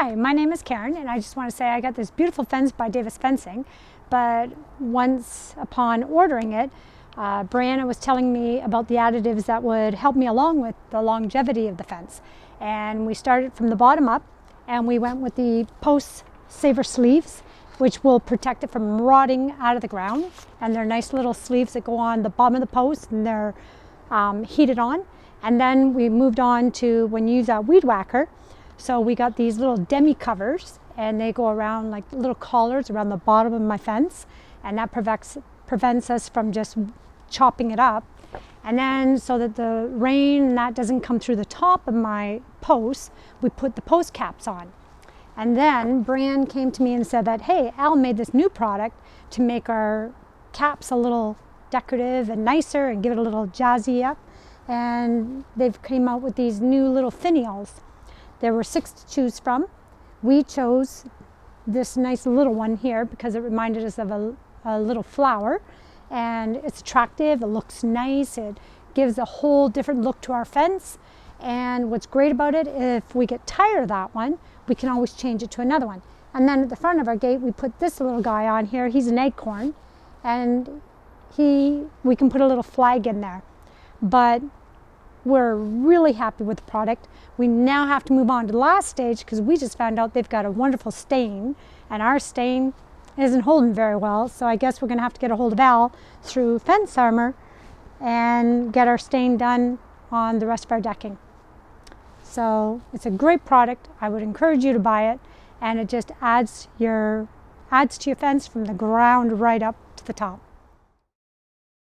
Hi, my name is Karen, and I just want to say I got this beautiful fence by Davis Fencing, but once upon ordering it, Brianna was telling me about the additives that would help me along with the longevity of the fence. And we started from the bottom up, and we went with the Postsaver sleeves, which will protect it from rotting out of the ground. And they're nice little sleeves that go on the bottom of the post, and they're heated on. And then we moved on to when you use a weed whacker. So we got these little demi covers, and they go around like little collars around the bottom of my fence, and that prevents us from just chopping it up. And then so that the rain and that doesn't come through the top of my posts, we put the post caps on. And then Brian came to me and said that, hey, Al made this new product to make our caps a little decorative and nicer and give it a little jazzy up. And they've came out with these new little finials. There were 6 to choose from. We chose this nice little one here because it reminded us of a little flower, and it's attractive, it looks nice, it gives a whole different look to our fence. And what's great about it, if we get tired of that one, we can always change it to another one. And then at the front of our gate, we put this little guy on here. He's an acorn, and we can put a little flag in there. But we're really happy with the product. We now have to move on to the last stage because we just found out they've got a wonderful stain, and our stain isn't holding very well. So I guess we're going to have to get a hold of Al through Fence Armor and get our stain done on the rest of our decking. So it's a great product. I would encourage you to buy it, and it just adds to your fence from the ground right up to the top.